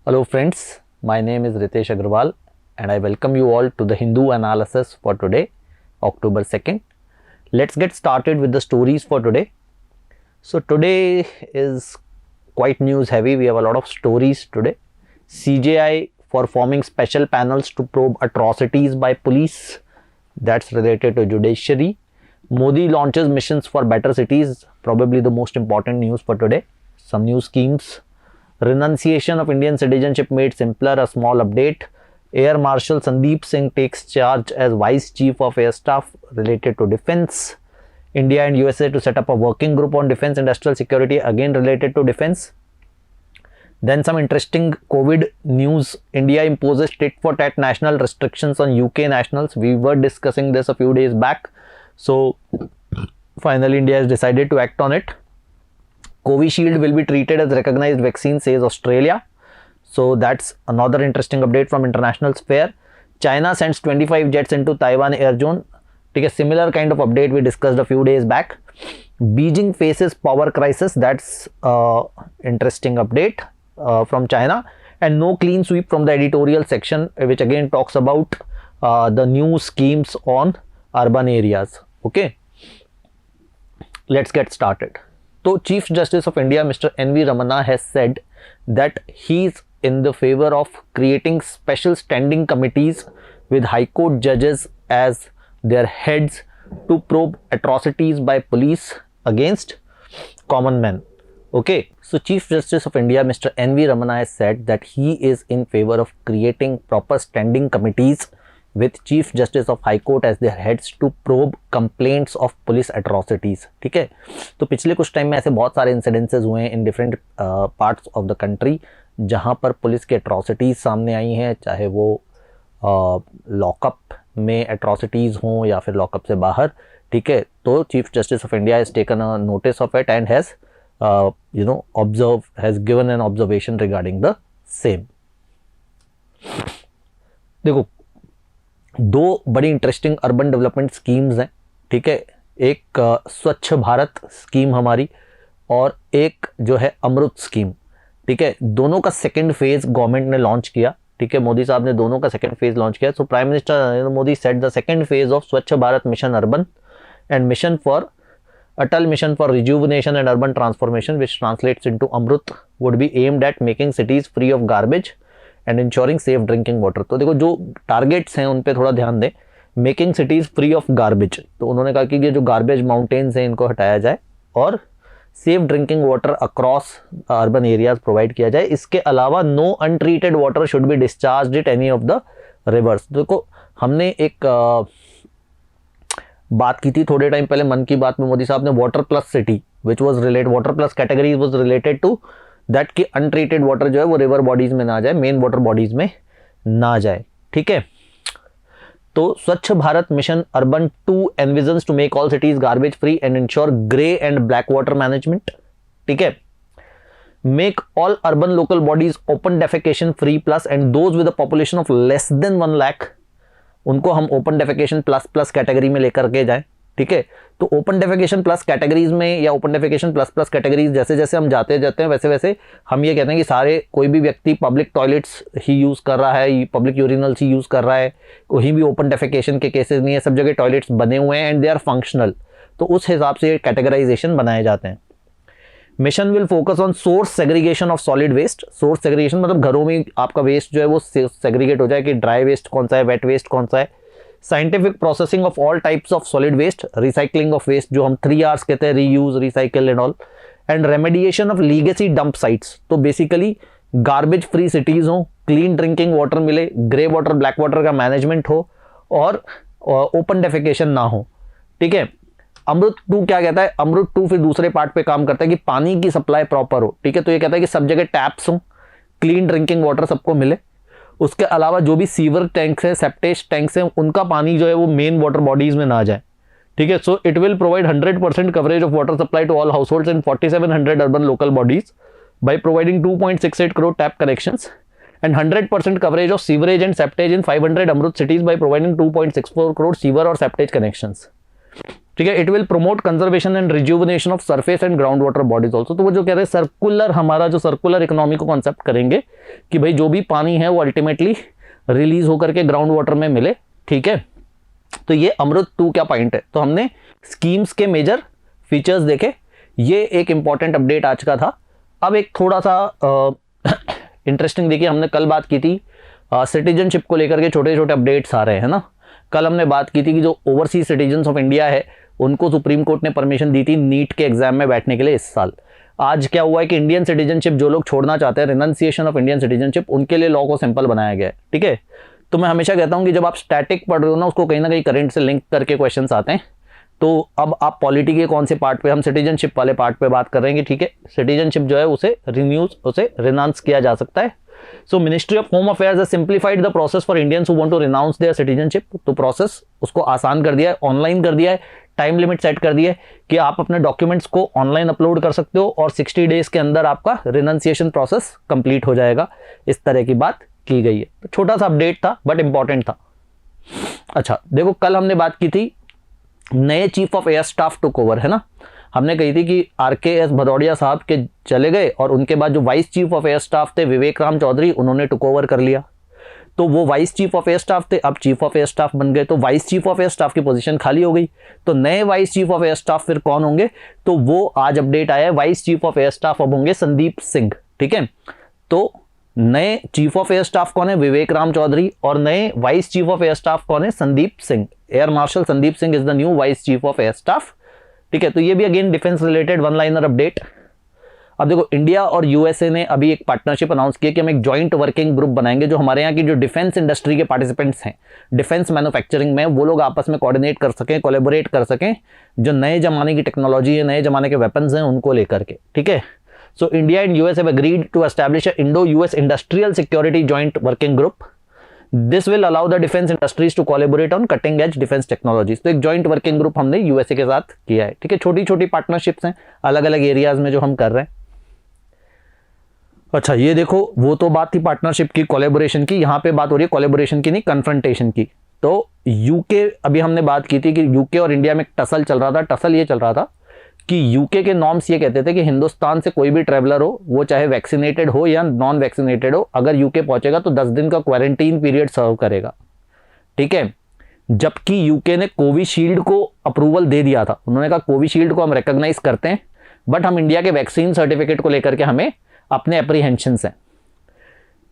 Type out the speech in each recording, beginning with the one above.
Hello friends, my name is Ritesh Agrawal and I welcome you all to the Hindu analysis for today, October 2nd. Let's get started with the stories for today. So today is quite news heavy. We have a lot of stories today. CJI for forming special panels to probe atrocities by police. That's related to judiciary. Modi launches missions for better cities. Probably the most important news for today. Some new schemes. Renunciation of Indian citizenship made simpler, a small update. Air Marshal Sandeep Singh takes charge as Vice Chief of Air Staff related to defense. India and USA to set up a working group on defense industrial security, again related to defense. Then some interesting COVID news. India imposes tit for tat national restrictions on UK nationals. We were discussing this a few days back. So finally India has decided to act on it. Covishield will be treated as recognized vaccine, says Australia. So that's another interesting update from international sphere. China sends 25 jets into Taiwan air zone. Take a similar kind of update we discussed a few days back. Beijing faces power crisis. That's interesting update from China. And no clean sweep from the editorial section, which again talks about the new schemes on urban areas. Okay, let's get started. So Chief Justice of India Mr. N.V. Ramana has said that he is in the favor of creating special standing committees with High Court judges as their heads to probe atrocities by police against common men. Okay, so Chief Justice of India Mr. N.V. Ramana has said that he is in favor of creating proper standing committees with Chief Justice of High Court as their heads to probe complaints of police atrocities. ठीक है, तो पिछले कुछ time में ऐसे बहुत सारे incidences हुए हैं in different parts of the country जहां पर पुलिस की अट्रॉसिटीज़ सामने आई हैं, चाहे वो लॉकअप में अट्रॉसिटीज़ हों या फिर लॉकअप से बाहर. ठीक है, तो chief justice of India has taken a notice of it and has has given an observation regarding the same. देखो, दो बड़ी इंटरेस्टिंग अर्बन डेवलपमेंट स्कीम्स हैं. ठीक है, एक स्वच्छ भारत स्कीम हमारी और एक जो है अमृत स्कीम. ठीक है, दोनों का सेकंड फेज गवर्नमेंट ने लॉन्च किया. ठीक है, मोदी साहब ने दोनों का सेकंड फेज लॉन्च किया. So prime minister Narendra Modi set the second phase of Swachh Bharat mission urban and mission for Atal mission for rejuvenation and urban transformation which translates into Amrut would be aimed at making cities free of garbage and ensuring safe drinking water. तो देखो, जो targets हैं उन पे थोड़ा ध्यान दें. Making cities free of garbage, तो उन्होंने कहा कि ये जो गार्बेज माउंटेन्स हैं इनको हटाया जाए और safe drinking water across urban areas provide किया जाए. इसके अलावा no untreated water should be discharge it any of the rivers. देखो, हमने एक बात की थी थोड़े टाइम पहले मन की बात में, मोदी साहब ने water plus city which was related, water plus categories was related to that कि अनट्रीटेड वाटर जो है वो रिवर बॉडीज में ना जाए, मेन वाटर बॉडीज में ना जाए. ठीक है, तो Swachh Bharat mission urban 2 envisions to make all cities garbage free and ensure grey and black water management. ठीक है, make all urban local bodies open defecation free plus and those with a population of less than 1 lakh उनको हम open defecation plus plus category में लेकर के जाएं. ठीक है, तो ओपन डेफिकेशन प्लस कैटेगरीज में या open defecation plus plus categories जैसे जैसे हम जाते हैं वैसे वैसे हम ये कहते हैं कि सारे कोई भी व्यक्ति पब्लिक टॉयलेट्स ही यूज़ कर रहा है, पब्लिक यूरिनल्स ही यूज़ कर रहा है, कहीं भी ओपन डेफिकेशन के केसेस नहीं है, सब जगह टॉयलेट्स बने हुए हैं एंड दे आर फंक्शनल. तो उस हिसाब से कैटेगराइजेशन बनाए जाते हैं. Mission will focus on source segregation of solid waste. Source segregation मतलब घरों में आपका वेस्ट जो है वो सेग्रीगेट हो जाए कि ड्राई वेस्ट कौन सा है, वेट वेस्ट कौन सा है. Scientific processing of all types of solid waste, recycling of waste जो हम 3 Rs कहते हैं, reuse, recycle and all, and remediation of legacy dump sites. तो बेसिकली गार्बेज फ्री सिटीज़ हो, क्लीन ड्रिंकिंग वाटर मिले, ग्रे वाटर ब्लैक वाटर का management हो और ओपन डेफिकेशन ना हो. ठीक है, अमृत 2 क्या कहता है? अमृत 2 फिर दूसरे पार्ट पे काम करता है कि पानी की सप्लाई प्रॉपर हो. ठीक है, तो ये कहता है कि सब जगह टैप्स हो, क्लीन ड्रिंकिंग वाटर सबको मिले. उसके अलावा जो भी सीवर टैंक्स हैं, सेप्टेज टैंक्स हैं, उनका पानी जो है वो मेन वाटर बॉडीज में ना जाए. ठीक है, so it will provide 100% coverage of water supply to all households in 4700 urban local bodies by providing 2.68 crore tap connections and 100% coverage of sewerage and septage in 500 Amrut cities by providing 2.64 crore sewer or septage connections. ठीक है। It will promote conservation and rejuvenation of surface and ground water bodies also. तो वो जो कह रहे हैं circular, हमारा जो सर्कुलर इकोनॉमी को कॉन्सेप्ट करेंगे कि भाई जो भी पानी है वो अल्टीमेटली रिलीज होकर के ग्राउंड वाटर में मिले, ठीक है। तो ये अमृत 2 क्या पॉइंट है, तो हमने स्कीम्स के मेजर फीचर्स देखे, ये एक इंपॉर्टेंट अपडेट आज का था। अब एक थोड़ा सा इंटरेस्टिंग देखिए, हमने कल बात की थी सिटीजनशिप को लेकर के छोटे छोटे अपडेट्स आ रहे हैं ना। कल हमने बात की थी कि जो ओवरसीज सिटीजन्स ऑफ इंडिया है उनको सुप्रीम कोर्ट ने परमिशन दी थी नीट के एग्जाम में बैठने के लिए इस साल। आज क्या हुआ है कि इंडियन सिटीजनशिप जो लोग छोड़ना चाहते हैं, रिनंसिएशन ऑफ इंडियन सिटीजनशिप, उनके लिए लॉ को सिंपल बनाया गया है, ठीक है। तो मैं हमेशा कहता हूं कि जब आप स्टैटिक पढ़ रहे हो ना, उसको कहीं ना कहीं करंट से लिंक करके क्वेश्चंस आते हैं। तो अब आप पॉलिटी के कौन से पार्ट पे, हम सिटीजनशिप वाले पार्ट पे बात कर रहे हैं कि ठीक है, सिटीजनशिप जो है उसे रिनाउंस किया जा सकता है। So ministry of home affairs has simplified the process for Indians who want to renounce their citizenship. तो प्रोसेस उसको आसान कर दिया है, ऑनलाइन कर दिया है, टाइम लिमिट सेट कर दी है कि आप अपने डॉक्यूमेंट्स को ऑनलाइन अपलोड कर सकते हो और 60 डेज के अंदर आपका रिनंसिएशन प्रोसेस कंप्लीट हो जाएगा। इस तरह की बात की गई है। तो छोटा सा अपडेट था बट इंपॉर्टेंट था। अच्छा देखो, कल हमने बात की थी नए chief of air staff took over, है ना। हमने कही थी कि RKS भदौड़िया साहब के चले गए और उनके बाद जो vice chief of air staff थे विवेक राम चौधरी, उन्होंने टुक ओवर कर लिया। तो वो vice chief of air staff थे, अब चीफ ऑफ एयर स्टाफ बन गए। तो vice chief of air staff की पोजीशन खाली हो गई। तो नए vice chief of air staff फिर कौन होंगे, तो वो आज अपडेट आया है, vice chief of air staff अब होंगे संदीप सिंह, ठीक है। तो नए चीफ ऑफ एयर स्टाफ कौन है, विवेक राम चौधरी, और नए vice chief of air staff कौन है, Sandeep Singh. Air marshal Sandeep Singh is the new vice chief of air staff, ठीक है। तो ये भी again defence related one liner update. अब देखो, इंडिया और यूएसए ने अभी एक पार्टनरशिप अनाउंस की है कि हम एक जॉइंट वर्किंग ग्रुप बनाएंगे, जो हमारे यहाँ की जो डिफेंस इंडस्ट्री के पार्टिसिपेंट्स हैं डिफेंस मैन्युफैक्चरिंग में, वो लोग आपस में कोऑर्डिनेट कर सकें, कोलैबोरेट कर सकें, जो नए जमाने की टेक्नोलॉजी है, नए जमाने के वेपन्स हैं, उनको लेकर के, ठीक है। So India and US have agreed to establish a Indo US industrial security joint working group. This will allow the defence industries to collaborate on cutting edge defence technologies. तो एक जॉइंट वर्किंग ग्रुप हमने USA के साथ किया है, ठीक है। छोटी छोटी पार्टनरशिप्स हैं अलग अलग एरियाज में जो हम कर रहे हैं। अच्छा ये देखो, वो तो बात थी पार्टनरशिप की, कोलैबोरेशन की। यहाँ पे बात हो रही है कोलैबोरेशन की नहीं, कन्फ्रंटेशन की। तो यूके, अभी हमने बात की थी कि यूके और इंडिया में एक टसल चल रहा था। टसल ये चल रहा था कि यूके के नॉर्म्स ये कहते थे कि हिंदुस्तान से कोई भी ट्रैवलर हो, वो चाहे वैक्सीनेटेड हो या नॉन वैक्सीनेटेड हो, अगर यूके पहुंचेगा तो 10 दिन का क्वारंटीन पीरियड सर्व करेगा, ठीक है। जबकि यूके ने कोविशील्ड को अप्रूवल दे दिया था। उन्होंने कहा कोविशील्ड को हम रिकॉग्नाइज करते हैं, बट हम इंडिया के वैक्सीन सर्टिफिकेट को लेकर के हमें अपने एप्रीहेंशंस हैं।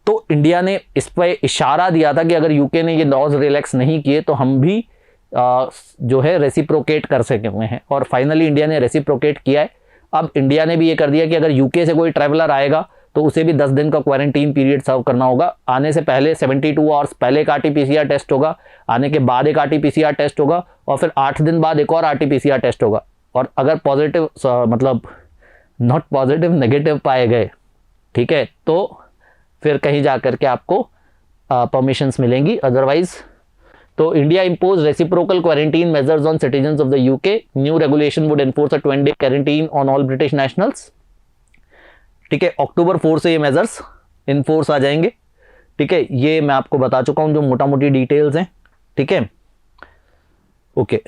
तो इंडिया ने इस पर इशारा दिया था कि अगर यूके ने ये लॉज रिलैक्स नहीं किए तो हम भी जो है रेसिप्रोकेट कर सके हुए हैं, और फाइनली इंडिया ने रेसिप्रोकेट किया है। अब इंडिया ने भी ये कर दिया कि अगर यूके से कोई ट्रैवलर आएगा तो उसे भी 10 दिन का क्वारंटीन पीरियड सर्व करना होगा। आने से पहले 72 आवर्स पहले एक RT-PCR टेस्ट होगा, आने के बाद एक RT-PCR टेस्ट होगा, और फिर 8 दिन बाद एक और RT-PCR टेस्ट होगा। और अगर पॉजिटिव, मतलब नॉट पॉजिटिव, नेगेटिव पाए गए, ठीक है, तो फिर कहीं जा करके आपको परमिशंस मिलेंगी, अदरवाइज। तो India impose reciprocal quarantine measures on citizens of the UK. New regulation would enforce a 20 day quarantine on all British nationals, ठीक है। अक्टूबर 4 से ये मेजर्स इन फोर्स आ जाएंगे, ठीक है। ये मैं आपको बता चुका हूं जो मोटा मोटी डिटेल्स हैं, ठीक है, ओके।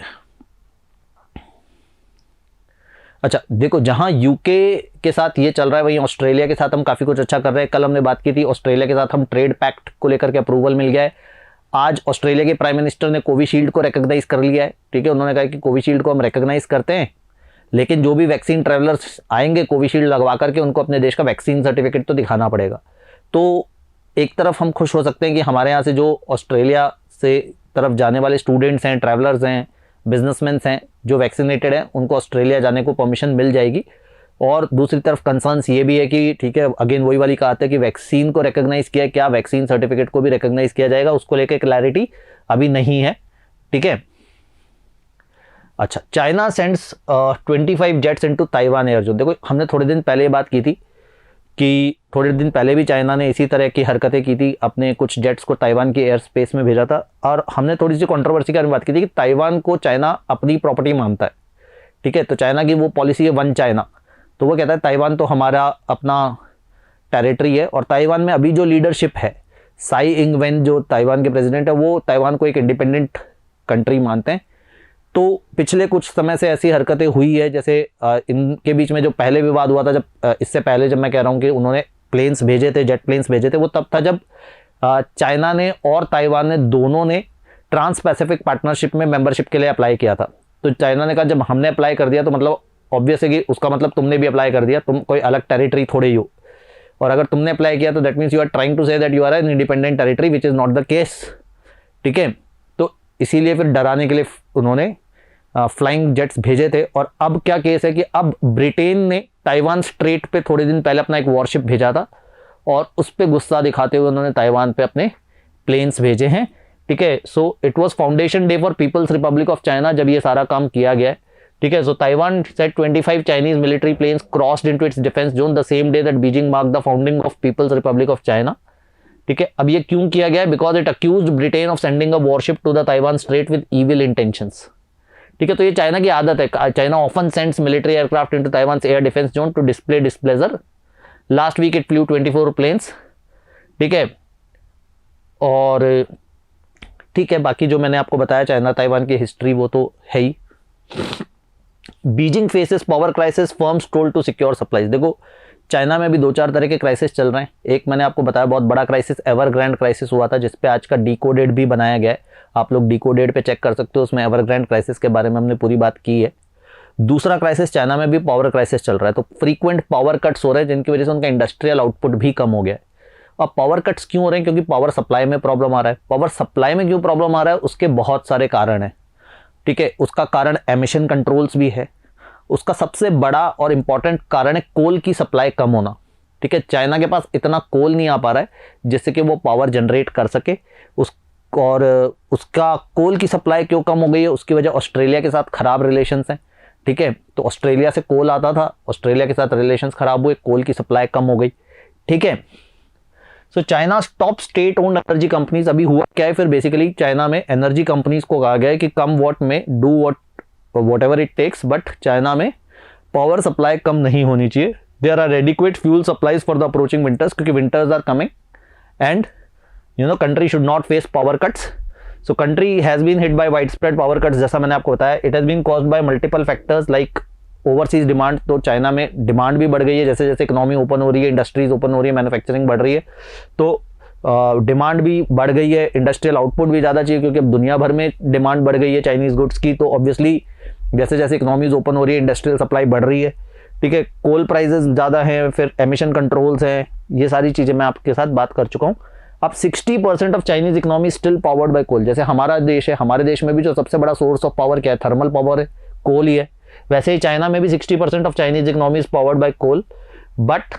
अच्छा देखो, जहां यूके के साथ ये चल रहा है वहीं ऑस्ट्रेलिया के साथ हम काफ़ी कुछ अच्छा कर रहे हैं। कल हमने बात की थी ऑस्ट्रेलिया के साथ हम ट्रेड पैक्ट को लेकर के अप्रूवल मिल गया है। आज ऑस्ट्रेलिया के प्राइम मिनिस्टर ने कोविशील्ड को रिकॉग्नाइज कर लिया है, ठीक है। उन्होंने कहा कि कोविशील्ड को हम रिकॉग्नाइज करते हैं, लेकिन जो भी वैक्सीन ट्रैवलर्स आएंगे कोविशील्ड लगवा करके, उनको अपने देश का वैक्सीन सर्टिफिकेट तो दिखाना पड़ेगा। तो एक तरफ हम खुश हो सकते हैं कि हमारे यहाँ से जो ऑस्ट्रेलिया से तरफ जाने वाले स्टूडेंट्स हैं, ट्रैवलर्स हैं, बिजनेसमैन हैं जो वैक्सीनेटेड हैं, उनको ऑस्ट्रेलिया जाने को परमिशन मिल जाएगी। और दूसरी तरफ कंसर्न्स ये भी है कि ठीक है, अगेन वही वाली कहा है कि वैक्सीन को रिकॉग्नाइज किया, क्या वैक्सीन सर्टिफिकेट को भी रिकॉग्नाइज किया जाएगा, उसको लेकर क्लैरिटी अभी नहीं है, ठीक है। अच्छा, China sends 25 jets into Taiwan air zone. देखो, हमने थोड़े दिन पहले बात की थी कि थोड़े दिन पहले भी चाइना ने इसी तरह की हरकतें की थी, अपने कुछ जेट्स को ताइवान के एयर स्पेस में भेजा था। और हमने थोड़ी सी कंट्रोवर्सी के बारे में बात की थी कि ताइवान को चाइना अपनी प्रॉपर्टी मानता है, ठीक है। तो चाइना की वो पॉलिसी है वन चाइना, तो वो कहता है ताइवान तो हमारा अपना टेरिटरी है। और ताइवान में अभी जो लीडरशिप है, साई इंग वेन जो ताइवान के प्रेसिडेंट है, वो ताइवान को एक इंडिपेंडेंट कंट्री मानते हैं। तो पिछले कुछ समय से ऐसी हरकतें हुई है, जैसे इनके बीच में जो पहले विवाद हुआ था, जब इससे पहले जब मैं कह रहा हूँ कि उन्होंने प्लेन्स भेजे थे, जेट प्लेन्स भेजे थे, वो तब था जब चाइना ने और ताइवान ने दोनों ने ट्रांस पैसिफिक पार्टनरशिप में मेंबरशिप के लिए अप्लाई किया था। तो चाइना ने कहा जब हमने अप्लाई कर दिया तो मतलब ऑब्वियस है कि उसका मतलब तुमने भी अप्लाई कर दिया, तुम कोई अलग टेरिटरी थोड़े ही हो, और अगर तुमने अप्लाई किया तो that means you are trying to say that you are an independent territory, which is not the case. ठीक है, तो इसीलिए फिर डराने के लिए उन्होंने फ्लाइंग जेट्स भेजे थे। और अब क्या केस है कि अब ब्रिटेन ने ताइवान स्ट्रेट पे थोड़े दिन पहले अपना एक वॉरशिप भेजा था, और उस पर गुस्सा दिखाते हुए उन्होंने ताइवान पे अपने प्लेन्स भेजे हैं। ठीक है, so it was foundation day for people's republic of China जब ये सारा काम किया गया है। ठीक है, so Taiwan set 25 Chinese military planes crossed into its defence zone the same day that Beijing mark the founding of people's republic of China. ठीक है, अब ये क्यों किया गया है? Because it accused Britain of sending a warship to the Taiwan strait with evil intentions. ठीक है, तो ये चाइना की आदत है। China often sends military aircraft into Taiwan air defence zone to display displeasure. Last week it flew 24 planes. ठीक है, और ठीक है, बाकी जो मैंने आपको बताया चाइना ताइवान की हिस्ट्री वो तो है ही। Beijing faces power crisis, firms told to secure supplies. देखो चाइना में भी 2-4 तरह के क्राइसिस चल रहे हैं। एक मैंने आपको बताया बहुत बड़ा क्राइसिस एवरग्रांड क्राइसिस हुआ था, जिसपे आज का डिकोडेड भी बनाया गया है। आप लोग डिकोडेड पे चेक कर सकते हो, उसमें एवरग्रांड क्राइसिस के बारे में हमने पूरी बात की है। दूसरा क्राइसिस चाइना में भी पावर क्राइसिस चल रहा है, तो फ्रीक्वेंट पावर कट्स हो रहे हैं जिनकी वजह से उनका इंडस्ट्रियल आउटपुट भी कम हो गया है। अब पावर कट्स क्यों हो रहे हैं? क्योंकि पावर सप्लाई में प्रॉब्लम आ रहा है। पावर सप्लाई में क्यों प्रॉब्लम आ रहा है? उसके बहुत सारे कारण हैं। ठीक है, उसका कारण एमिशन कंट्रोल्स भी है। उसका सबसे बड़ा और इंपॉर्टेंट कारण है कोल की सप्लाई कम होना। ठीक है, चाइना के पास इतना कोल नहीं आ पा रहा है जिससे कि वो पावर जनरेट कर सके। और उसका कोल की सप्लाई क्यों कम हो गई है? उसकी वजह ऑस्ट्रेलिया के साथ खराब रिलेशंस हैं। ठीक है, तो ऑस्ट्रेलिया से कोल आता था, ऑस्ट्रेलिया के साथ रिलेशंस खराब हुए, कोल की सप्लाई कम हो गई। ठीक है, so China top state owned energy companies. अभी हुआ क्या है फिर? बेसिकली चाइना में एनर्जी कंपनीज को कहा गया है कि come what may do whatever it takes, but China में पावर सप्लाई कम नहीं होनी चाहिए। There are adequate fuel supplies for the approaching winters, क्योंकि winters are coming and country should not face power cuts. So country has been hit by wide spread power cuts. जैसा मैंने आपको बताया, it has been caused by multiple factors like overseas demand. तो China में demand भी बढ़ गई है, जैसे जैसे इकोनॉमी ओपन हो रही है, इंडस्ट्रीज ओपन हो रही है, मैन्युफैक्चरिंग बढ़ रही है, तो डिमांड भी बढ़ गई है। इंडस्ट्रियल आउटपुट भी ज़्यादा चाहिए क्योंकि अब दुनिया भर में डिमांड बढ़ गई है चाइनीज़ गुड्स की। तो ऑब्वियसली जैसे जैसे इकोनॉमीज ओपन हो रही है, इंडस्ट्रियल सप्लाई बढ़ रही है। ठीक है, कोल प्राइजेस ज़्यादा हैं, फिर एमिशन कंट्रोल्स हैं, ये सारी चीज़ें मैं आपके साथ बात कर चुका हूँ। अब 60% of Chinese economy still powered by coal. जैसे हमारा देश है, हमारे देश में भी जो सबसे बड़ा सोर्स ऑफ पावर क्या है? थर्मल पावर है, कोल ही है। वैसे ही चाइना में भी 60% of Chinese economy is powered by coal. But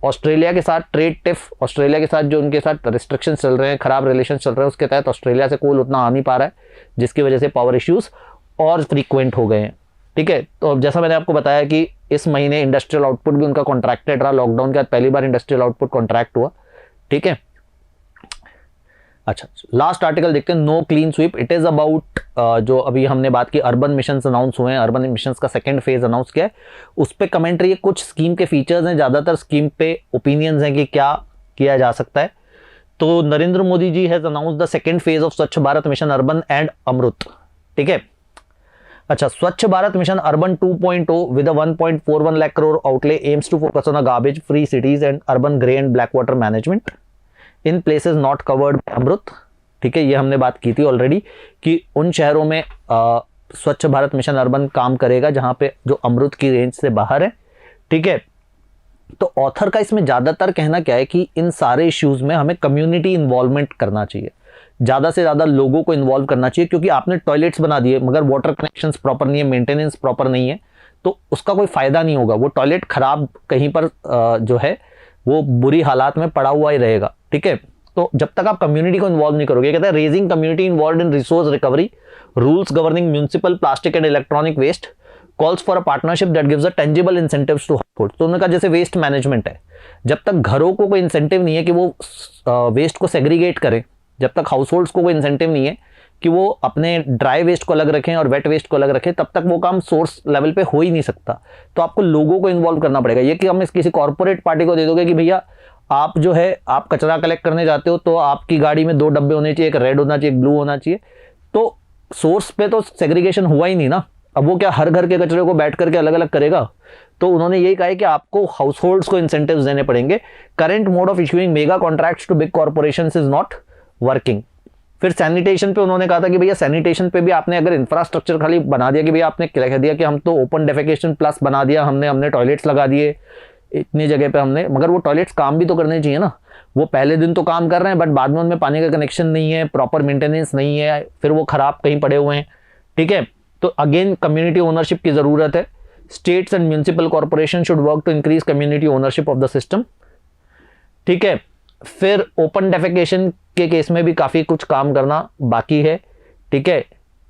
Australia के साथ ट्रेड टिफ, ऑस्ट्रेलिया के साथ जो उनके साथ रिस्ट्रिक्शन चल रहे हैं, खराब रिलेशन चल रहे हैं, उसके तहत ऑस्ट्रेलिया से कोल उतना आ नहीं पा रहा है, जिसकी वजह से पावर इश्यूज और फ्रीक्वेंट हो गए हैं। ठीक है, तो जैसा मैंने आपको बताया कि इस महीने इंडस्ट्रियल आउटपुट भी उनका कॉन्ट्रैक्टेड रहा। लॉकडाउन के बाद पहली बार इंडस्ट्रियल आउटपुट कॉन्ट्रैक्ट हुआ। ठीक है, अच्छा लास्ट आर्टिकल देखते हैं, no clean sweep. It is about जो अभी हमने बात की अर्बन मिशंस अनाउंस हुए हैं, अर्बन मिशंस का सेकंड फेज अनाउंस किया है, उस पर कमेंट्री है। कुछ स्कीम के फीचर्स हैं, ज़्यादातर स्कीम पे ओपिनियंस हैं कि क्या किया जा सकता है। तो Narendra Modi ji has announce the second phase of Swachh Bharat mission urban and Amrut. ठीक है, अच्छा स्वच्छ भारत मिशन अर्बन 2.0 विद a 1.41 lakh crore outlay aims to focus on a garbage free cities and urban grey and black water management in places not covered by अमृत। ठीक है, ये हमने बात की थी ऑलरेडी कि उन शहरों में स्वच्छ भारत मिशन अर्बन काम करेगा जहां पे जो अमृत की रेंज से बाहर है। ठीक है, तो ऑथर का इसमें ज़्यादातर कहना क्या है कि इन सारे इश्यूज़ में हमें कम्युनिटी इन्वॉल्वमेंट करना चाहिए, ज़्यादा से ज़्यादा लोगों को इन्वॉल्व करना चाहिए। क्योंकि आपने टॉयलेट्स बना दिए मगर वाटर कनेक्शंस प्रॉपर नहीं है, मेंटेनेंस प्रॉपर नहीं है, तो उसका कोई फ़ायदा नहीं होगा। वो टॉयलेट खराब कहीं पर जो है वो बुरी हालात में पड़ा हुआ ही रहेगा। ठीक है, तो जब तक आप कम्युनिटी को इन्वॉल्व नहीं करोगे, कहते हैं raising community involve in resource recovery, rules governing municipal plastic and electronic waste, calls for a partnership that gives a tangible incentives to household. तो उन्होंने कहा जैसे वेस्ट मैनेजमेंट है, जब तक घरों को कोई इंसेंटिव नहीं है कि वो वेस्ट को सेग्रीगेट करें, जब तक हाउसहोल्ड्स को कोई इंसेंटिव नहीं है कि वो अपने ड्राई वेस्ट को अलग रखें और वेट वेस्ट को अलग रखें, तब तक वो काम सोर्स लेवल पे हो ही नहीं सकता। तो आपको लोगों को इन्वॉल्व करना पड़ेगा। ये कि हम किसी कॉर्पोरेट पार्टी को दे दोगे कि भैया आप जो है आप कचरा कलेक्ट करने जाते हो तो आपकी गाड़ी में 2 डब्बे होने चाहिए, एक रेड होना चाहिए, एक ब्लू होना चाहिए, तो सोर्स पे तो सेग्रीगेशन हुआ ही नहीं ना, अब वो क्या हर घर के कचरे को बैठ करके अलग अलग करेगा। तो उन्होंने यही कहा है कि आपको हाउस होल्ड्स को इंसेंटिव्स देने पड़ेंगे। Current mode of issuing mega contracts to big corporations is not working. फिर सैनिटेशन पे उन्होंने कहा था कि भैया सैनिटेशन पे भी आपने अगर इंफ्रास्ट्रक्चर खाली बना दिया कि भैया आपने कह दिया कि हम तो ओपन डेफिकेशन प्लस बना दिया, हमने टॉयलेट्स लगा दिए इतनी जगह पे हमने, मगर वो टॉयलेट्स काम भी तो करने चाहिए ना। वो पहले दिन तो काम कर रहे हैं बट बाद में उनमें पानी का कनेक्शन नहीं है, प्रॉपर मेंटेनेंस नहीं है, फिर वो खराब कहीं पड़े हुए हैं। ठीक है, तो अगेन कम्युनिटी ओनरशिप की ज़रूरत है। States and municipal corporation should work to increase community ownership of the system. ठीक है, फिर ओपन डेफिकेशन के केस में भी काफ़ी कुछ काम करना बाकी है। ठीक है,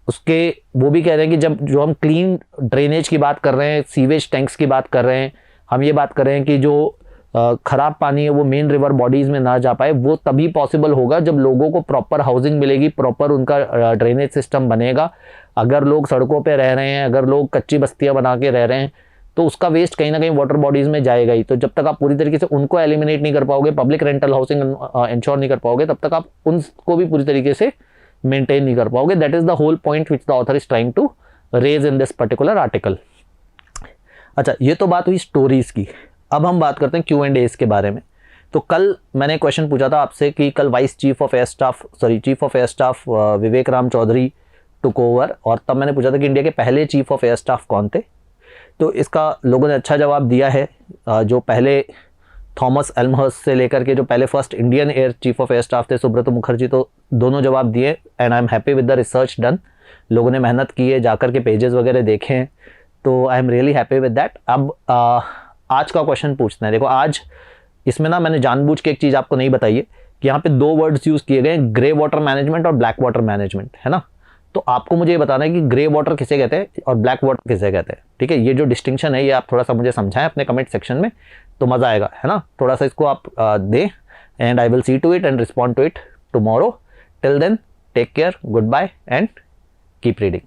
उसके वो भी कह रहे हैं कि जब जो हम क्लीन ड्रेनेज की बात कर रहे हैं, सीवेज टैंक्स की बात कर रहे हैं, हम ये बात कर रहे हैं कि जो ख़राब पानी है वो मेन रिवर बॉडीज़ में ना जा पाए, वो तभी पॉसिबल होगा जब लोगों को प्रॉपर हाउसिंग मिलेगी, प्रॉपर उनका ड्रेनेज सिस्टम बनेगा। अगर लोग सड़कों पे रह रहे हैं, अगर लोग कच्ची बस्तियां बना के रह रहे हैं, तो उसका वेस्ट कहीं ना कहीं वाटर बॉडीज़ में जाएगा ही। तो जब तक आप पूरी तरीके से उनको एलिमिनेट नहीं कर पाओगे, पब्लिक रेंटल हाउसिंग इंश्योर नहीं कर पाओगे, तब तक आप उनको भी पूरी तरीके से मेंटेन नहीं कर पाओगे। That is the whole point which the author is trying to raise in this particular article. अच्छा, ये तो बात हुई स्टोरीज़ की। अब हम बात करते हैं Q&As के बारे में। तो कल मैंने क्वेश्चन पूछा था आपसे कि कल chief of air staff Vivek Ram Chaudhary took over, और तब मैंने पूछा था कि इंडिया के पहले चीफ ऑफ एयर स्टाफ कौन थे। तो इसका लोगों ने अच्छा जवाब दिया है। जो पहले थॉमस एल्महर्स्ट से लेकर के जो पहले first Indian air chief of air staff थे सुब्रतो मुखर्जी, तो दोनों जवाब दिए। And I am happy with the research done. लोगों ने मेहनत की है, जाकर के पेजेस वगैरह देखे हैं, तो I am really happy with that. अब आज का क्वेश्चन पूछते हैं। देखो, आज इसमें ना मैंने जानबूझ के एक चीज़ आपको नहीं बताई है कि यहाँ पे 2 वर्ड्स यूज़ किए गए, ग्रे वाटर मैनेजमेंट और ब्लैक वाटर मैनेजमेंट, है ना। तो आपको मुझे ये बताना है कि ग्रे वाटर किसे कहते हैं और ब्लैक वाटर किसे कहते हैं। ठीक है, ये जो डिस्टिंक्शन है ये आप थोड़ा सा मुझे समझाएं अपने कमेंट सेक्शन में, तो मज़ा आएगा, है ना। थोड़ा सा इसको आप दें, and I will see to it and respond to it tomorrow. Till then, take care, goodbye and keep reading.